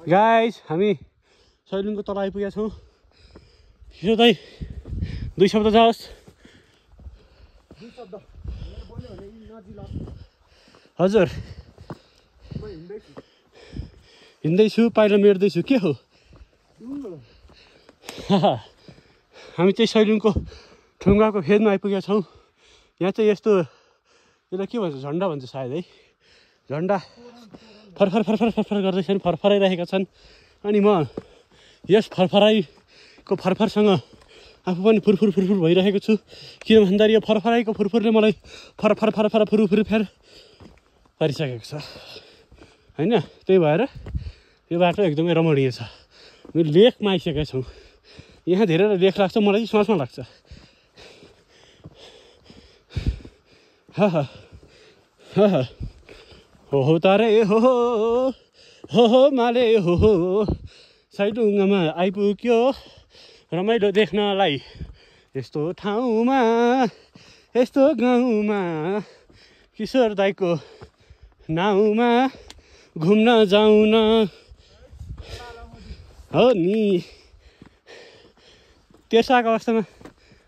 Guys हामी सैलुङको तल आइपुगेका छौँ। हिजो दाइ 2 शब्द जाओस्। हजुर हिँड्दैछु पाइला मेट्दैछु के हो हामी चाहिँ सैलुङको ठुङ्गाको फेदमा आइपुगेका छौँ। यहाँ चाहिँ यस्तो यसलाई के भन्छ झन्डा भन्छ सायद है। झन्डा फरफर फरफर फरफर गर्दैछन् फरफराइरहेका छन्। अनि म यस फरफराइको फरफरसँग आफू पनि फुरफुर फुरफुर भइरहेको छु। किन भन्दाखेरि यो फरफराइको फुरफुरले मलाई फरफर फरफर फुरफुर फेर पारिसकेको छ हैन। त्यही भएर यो बाटो एकदमै रमणीय छ। हामी लेकमा आइसकेका छौँ। यहाँ धेरै लेख लाग्छ मलाई सोचमा लाग्छ। हो तारे हो माले हो सैलुङमा आइपुग्यो रमाइलो देख्नलाई यस्तो ठाउँमा यस्तो गाउँमा किशोर दाइको नाउँमा घुम्न जाउन हो नि। त्यसो आएको अवस्थामा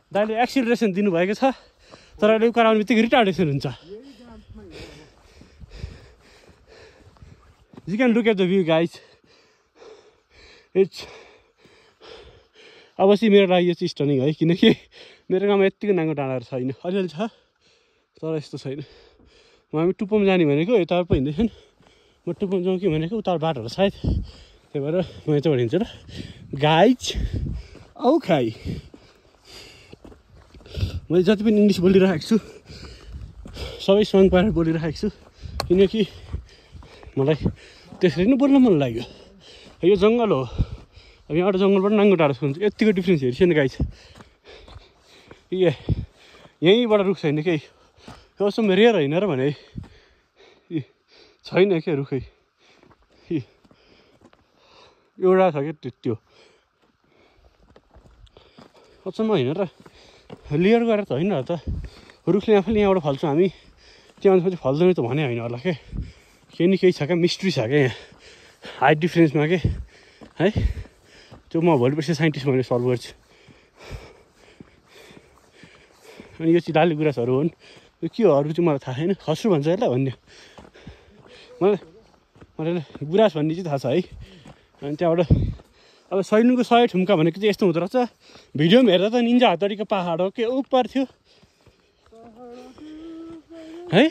दाइले एक्सिलरेसन दिनुभएको छ तर अहिले कराउने बित्तिकै रिटार्डेसन हुन्छ। You can look at the view guys. It's अवश्य मेरो लागि यो चाहिँ स्टनिङ है किनकि मेरो गाउँमा यत्तिको नाङ्गो डाँडाहरू छैन। अलिअलि छ तर यस्तो छैन। हामी टुप्पोमा जाने भनेको यता पो हिँड्दैछन्। म टुप्पोमा जाउँ कि भनेको उता बाटोहरू सायद त्यही भएर म यताबाट हिँड्छु ल गाइज। ओके मैले जति पनि इङ्ग्लिस बोलिरहेको छु सबै सङ पारेर बोलिरहेको छु किनकि मलाई त्यसरी नै बोल्न मन लाग्यो। यो जङ्गल हो। अब यहाँबाट जङ्गलबाट नाङ्गो टाढो हुन्छ यत्तिको डिफ्रेन्स हेर्छु नि गाइज। यहीँबाट रुख छैन केही कसम रेयर होइन र भने छैन क्या रुखै एउटा छ क्या त्यो कसम होइन र लेयर गरेर त होइन त रुखले आफैले यहाँबाट फल्छौँ हामी त्यहाँ मान्छे फल्दैन त भने होइन होला क्या केही न केही छ क्या मिस्ट्री छ क्या यहाँ हाइट डिफ्रेन्समा के है। त्यो म भोलि पर्सि साइन्टिस्ट भनेर सल्भ गर्छु। अनि यो चाहिँ लाली गुराँसहरू हुन्। यो के हो अरू चाहिँ मलाई थाहा छैन। खस्रो भन्छ यसलाई भन्ने मलाई गुराँस भन्ने चाहिँ थाहा छ है। अनि त्यहाँबाट अब सैलुङको 100 ठुम्का भनेको चाहिँ यस्तो हुँदो रहेछ। भिडियोमा हेर्दा त निन्जा हतडीको पहाड हो के ऊपर थियो है।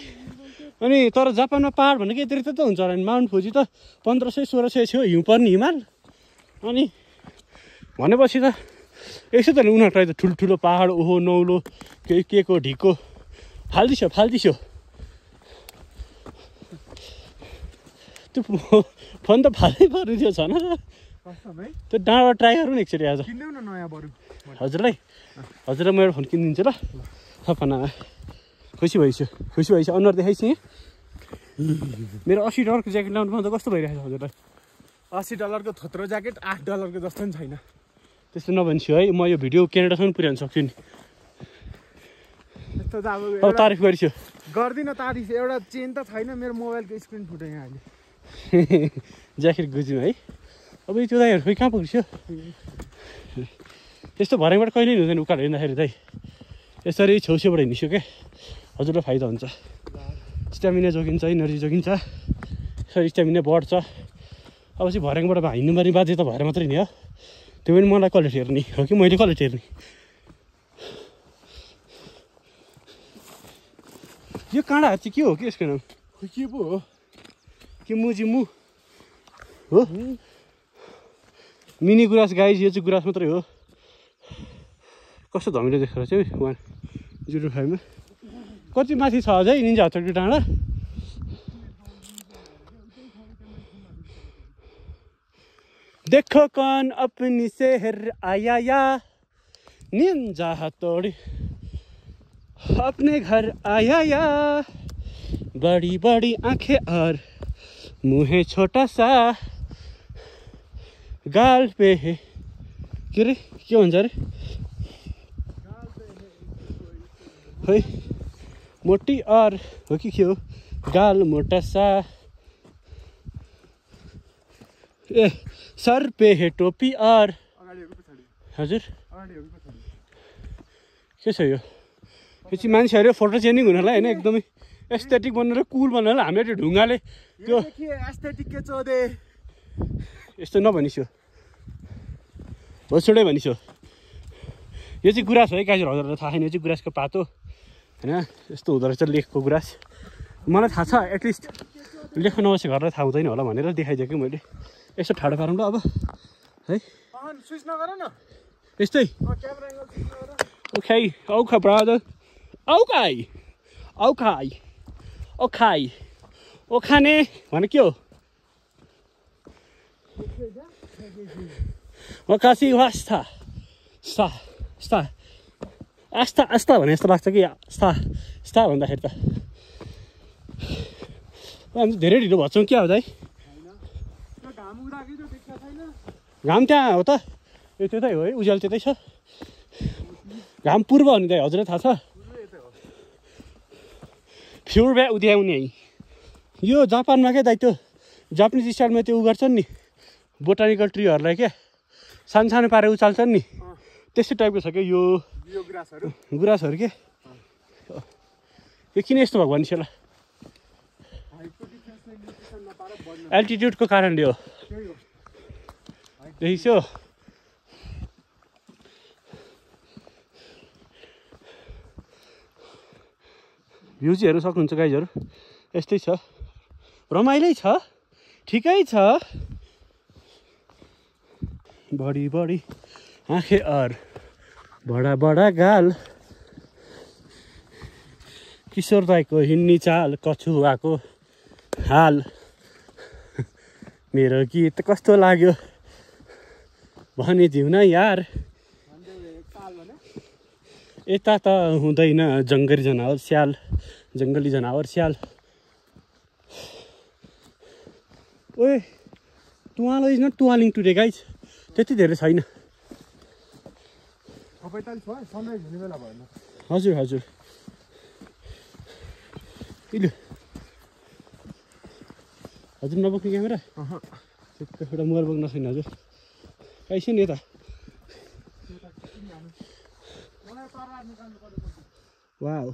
अनि तर जापानमा पहाड भनेको यति त हुन्छ होला नि। माउन्ट फुजी त 1500-1600 थियो हिउँ पर्ने हिमाल। अनि भनेपछि त यसो त उनीहरूलाई त ठुल्ठुलो पहाड ओहो नौलो के को ढिको फाल्दिसो त्यो फोन त फाल्दै पर्ने थियो छन त्यो डाँडाबाट ट्राई गरौँ न एकचोटि आज। हजुरलाई म एउटा फोन किनिदिन्छु ल सपना। खुसी भइसक्यो अनुहार देखाइछु। मेरो $80 को ज्याकेट ल्याउनु त कस्तो भइरहेको छ हजुरलाई। $80 को थोत्रो ज्याकेट $8 को जस्तो पनि छैन। त्यस्तो नभन्छु है म यो भिडियो क्यानाडासम्म पुर्याउन सक्छु नि। यस्तो त अब तारिफ गरिछु गर्दिन तारिफ। एउटा चेन त छैन मेरो मोबाइलको स्क्रिन फुट्यो यहाँ अहिले। ज्याकेट गुजिम है। अब त्यो दाइहरू खोइ कहाँ पुग्छ यस्तो भर्याङबाट कहिल्यै हुँदैन उकालो हिँड्दाखेरि दाइ यसरी छेउछेउबाट हिँडिसक्यो क्या हजुरलाई फाइदा हुन्छ। स्ट्यामिना जोगिन्छ एनर्जी जोगिन्छ स्ट्यामिना बढ्छ। अब चाहिँ भर्याङबाट हिँड्नु पर्ने बाध्यता भएर मात्रै नि हो। त्यो पनि मलाई कसले टेर्ने हो कि मैले कसले टेर्ने। यो काँडाहरू चाहिँ के हो कि यसको नाम के पो हो के मुजिमु हो। मिनी गुराँस गाइज यो चाहिँ गुराँस मात्रै हो। कस्तो धमिलो देख्छ चाहिँ 105 मा कति माथि छ अझै निन्जा हतडी डाँडा। देखो कौन अपनी शहर आया या निन्जा हतोड़ी अपने घर आया या बड़ी बड़ी आंखें और मुँह है छोटा सा गाल पे है के रे के भन्छ अरे है मोटी और हो कि के हो गाल मोटा सा ए सर पे है टोपी और अगाडिहरुको पछाडि हजुर अगाडिहरुको पछाडि के छ यो चाहिँ मान्छेहरू फोटोजेनिक हुनलाई होइन एकदमै एस्थेटिक बनेर कुल बनेर हामीले त्यो ढुङ्गाले त्यो एस्थेटिक के चोदे यस्तो नभनिस्यो होसोडै भनिस्यो यो चाहिँ गुराँस हो है गाइजहरू हजुरहरूलाई थाहा छैन यो चाहिँ गुराँसको पातो होइन यस्तो हुँदो रहेछ लेखको गुराँस मलाई थाहा छ एटलिस्ट लेख्न नबसे घरलाई थाहा हुँदैन होला भनेर देखाइदिएँ कि मैले यसो ठाडो पारौँ ल अब है स्विच नगर न यस्तै क्यामेरा एङ्गल स्विच नगर ओके औखा ब्रदर औकाई औखाई ओखाई ओखाने भने के हो ओकासी वास्ता स्था स्था आस्था आस्था भने जस्तो लाग्छ कि स्था स्था भन्दाखेरि त हामी धेरै ढिलो भन्छौँ क्या हो त है घाम त्यहाँ हो त यो त्यतै हो है उज्यालो त्यतै छ घाम पूर्व हो नि त हजुरलाई थाहा छ फ्युर ब्या उद्याउने है यो जापानमा क्या दाइ त्यो जापानिज स्टाइलमा त्यो उ गर्छन् नि बोटानिकल ट्रीहरूलाई क्या सानो सानो पारेर उचाल्छन् नि त्यस्तै टाइपको छ क्या यो गुराँसहरू के यो किन यस्तो भएको भनिस् होला एल्टिट्युडको कारणले हो देखिसो भ्यू चाहिँ हेर्नु सक्नुहुन्छ गाइजहरू यस्तै छ रमाइलै छ ठिकै छ बडी बडी आँखे अर बडा बडा गाल किशोर दाईको हिँड्ने चाल कछुवाको हाल मेरो गीत कस्तो लाग्यो भनिदिउ न यार यता त हुँदैन जङ्गली जनावर स्याल जङ्गली जनावर स्याल ओए तुवालो इज नट तुवालिङ टुडे गाइज त्यति धेरै छैन हजुर हजुर इलु हजुर नबोक्ने क्यामेरा एउटा मोबाइल बोक्न छैन हजुर काहीँ नि यता वाउ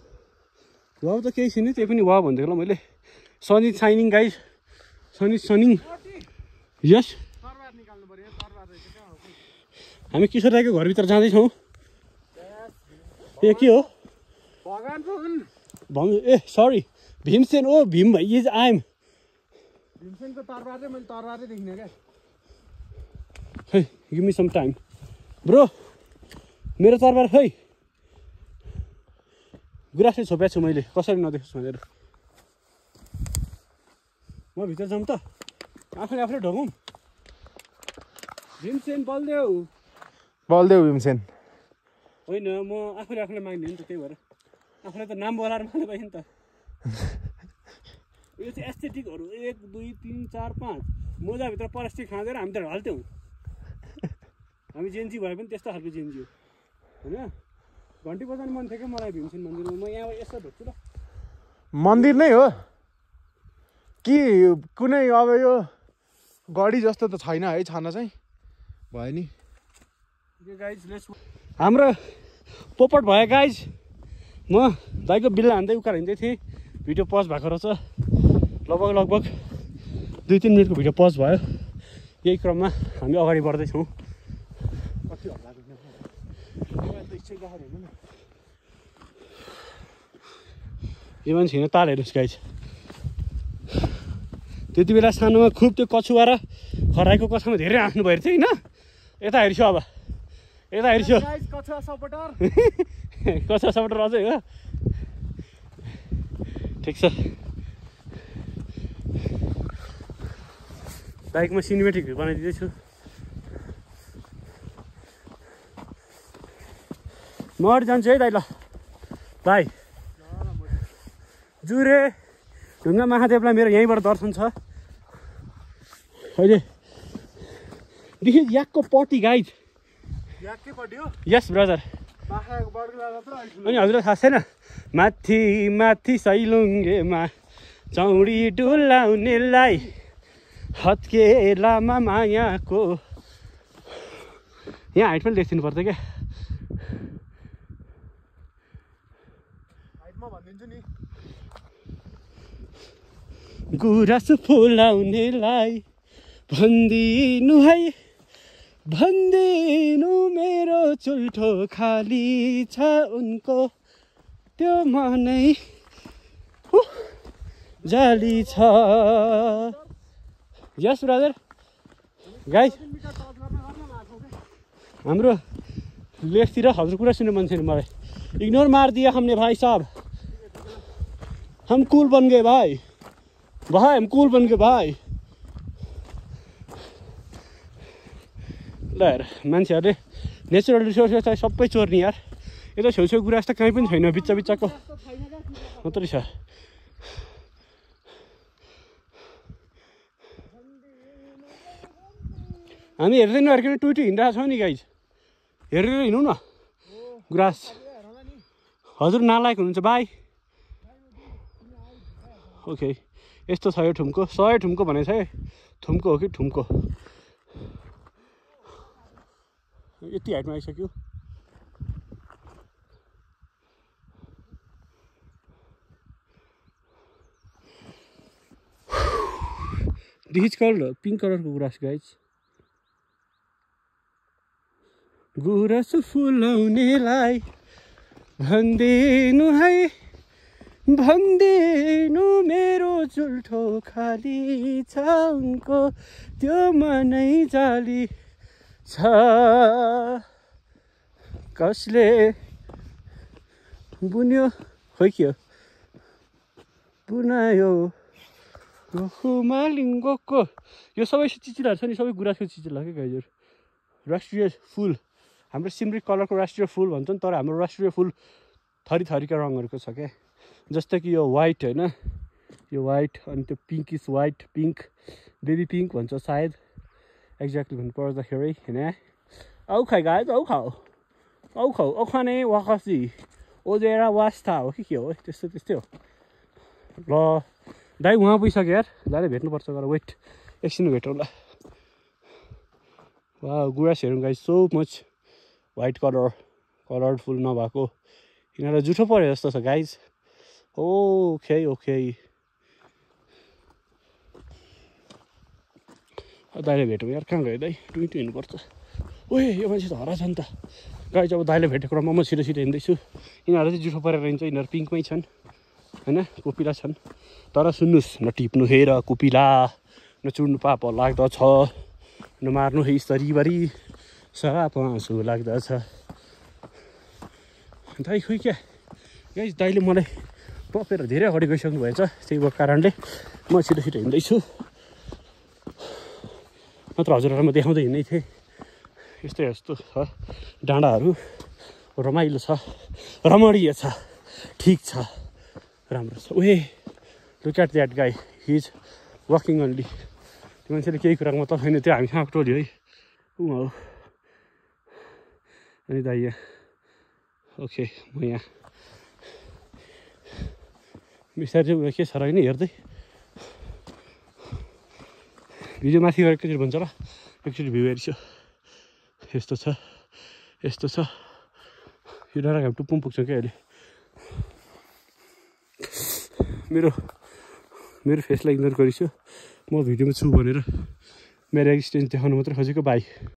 वाउ त केही छैन त्यही पनि वाउ भनिदिएको ल मैले sunny shining guys sunny sunning यस हामी किशोर दाईको घरभित्र जाँदैछौँ ए के हो ए सरी भीमसेन ओ भीम इज आइएम भीमसेनको तरबार चाहिँ मैले तरबारै देखिनँ क्या है give me some time bro मेरो तरबार खै गुराँसले छोपेको छु मैले कसरी नदेखोस् भनेर म भित्र जाऊँ त आफूले आफूले ढोगौँ भीमसेन बलदेऊ भीमसेन होइन म आफूले आफूलाई माग्ने हो नि त त्यही भएर आफूलाई त नाम बोलाएर माग्नु पाइयो नि त यो चाहिँ एस्थेटिकहरू 1 2 3 4 5 मोजाभित्र प्लास्टिक खाँदैन हामी त ढल्थ्यौँ हामी जेन्जी भए पनि त्यस्तो खालको जेन्जी हो होइन घन्टी बजाउनु मन थियो क्या मलाई भीमसेन मन्दिरमा म यहाँ यसो ढोक्छु ल मन्दिर नै हो कि कुनै अब यो गढी जस्तो त छैन है छाना चाहिँ भयो नि हाम्रो पोपट भयो गाइज म दाइको बिल्ला हान्दै उकालो हिँड्दै थिएँ भिडियो पज भएको रहेछ लगभग 2-3 मिनटको भिडियो पज भयो यही क्रममा हामी अगाडि बढ्दैछौँ यो मान्छे होइन ताल हेर्नुहोस् गाइज त्यति बेला सानोमा खुब त्यो कछुवा र खराइको कसैमा धेरै हाँस्नु भएर थियो होइन यता हेर्छु अब यता हेर्छु कछुवा सपोर्टर कछुवा सपोर्टर अझै हो ठिक छ बाइकमा सिनेमेटिकहरू बनाइदिँदैछु म अगाडि जान्छु है दाइ ल भाइ जुरे ढुङ्गा महादेवलाई मेरो यहीँबाट दर्शन छ अहिले याकको पट्टी गाइड यस ब्रदर अनि हजुरलाई थाहा छैन माथि माथि सैलुङ्गेमा चौडी डुलाउनेलाई हत्के लामा मायाको यहाँ हाइट पनि लेखिदिनु पर्छ क्या गुराँस फुलाउनेलाई भनिदिनु है भनिदिनु मेरो चुल्ठो खाली छ उनको त्यो मनै जाली छ यस ब्रदर गाइस हाम्रो लेखतिर हजुर कुरा सुन्नु मन छैन मलाई इग्नोर मार दिया हमने भाई साहब हम कूल बन गए भाई हम कूल बन गए भाइ ल हेर मान्छेहरूले नेचुरल रिसोर्सेस चाहिँ सबै चोर्ने यार यता छेउछेउ गुराँस त कहीँ पनि छैन बिच्चा बिच्चाको मात्रै छ हामी हेर्दै नहेर्किन टुइटु हिँडिरहेको छौँ नि गाइज हेरेर हिँडौँ न गुराँस हजुर नालायक हुनुहुन्छ बाई ओके यस्तो छ यो ठुम्को 100 ठुम्को भनेको छ है थुम्को हो कि ठुम्को यति हाइटमा आइसक्यो दिस इज कल्ड पिङ्क कलरको गुराँस गाइज गुराँस फुलाउनेलाई भनिदिनु है भनिदिनु मेरो चुल्ठो खाली छ उनको त्यो मनै जाली छ कसले बुन्यो खोइ के हो बुनायो हुमालिङ्गोको यो सबै चिचिलाहरू छ नि सबै गुराँसको चिचिला के गाइजहरू राष्ट्रिय फुल हाम्रो सिमरिक कलरको राष्ट्रिय फुल भन्छ नि तर हाम्रो राष्ट्रिय फुल थरी थरीका रङहरूको छ क्या जस्तै कि यो वाइट होइन यो वाइट अनि त्यो pinkish white pink baby pink भन्छ सायद एक्ज्याक्टली भन्नु पर्दाखेरि होइन औ खाइ गाइज औ खाऊ औ खाने वाखसी ओजेरा वास्ता हो कि के हो त्यस्तै हो ल दाइ उहाँ पुगिसक्यो यार दाइले भेट्नुपर्छ गएर वेट एकछिन भेटौँ ल वा गुराँस हेरौँ guys so much white colourful नभएको यिनीहरूलाई जुठो पऱ्यो जस्तो छ गाइज ओके दाइले भेटौँ यार कहाँ गयो दाइ टुइटु हिँड्नुपर्छ ओए यो मान्छे त हरा छ नि त गाइज अब दाइले भेटेको क्रममा म छिटो हिँड्दैछु यिनीहरू चाहिँ जुठो परेर हिँड्छ यिनीहरू पिङ्कमै छन् होइन कोपिला छन् तर सुन्नुहोस् न टिप्नु हे र कोपिला न चुड्नु पाप लाग्दछ न मार्नु हे स्तरीभरि सराप आँसु लाग्दछ दाइ खोइ क्या गाइज दाइले मलाई टपेर धेरै अगाडि गइसक्नु भएछ त्यही भएको कारणले म छिटो हिँड्दैछु नत्र हजुरहरूलाई म देखाउँदै हिँड्दै थिएँ यस्तो छ डाँडाहरू रमाइलो छ रमणीय छ ठिक छ राम्रो छ ओए look at that guy he is walking only त्यो मान्छेले केही कुराको मतलब छैन त्यो हामीसँग टोल्यो है ऊ हो अनि दाइ यहाँ ओके म यहाँ बिस्तारै चाहिँ के छ र होइन हेर्दै भिडियो माथि गएर एकचोटि भन्छ र एकचोटि भ्यू हेर्छु यस्तो छ यो डाँडा घाम टुप्पो पुग्छ क्या अहिले मेरो फेसलाई इग्नोर गरिछु म भिडियोमा छु भनेर मेरो एक्सपिरियन्स देखाउनु मात्रै खोजेको बाई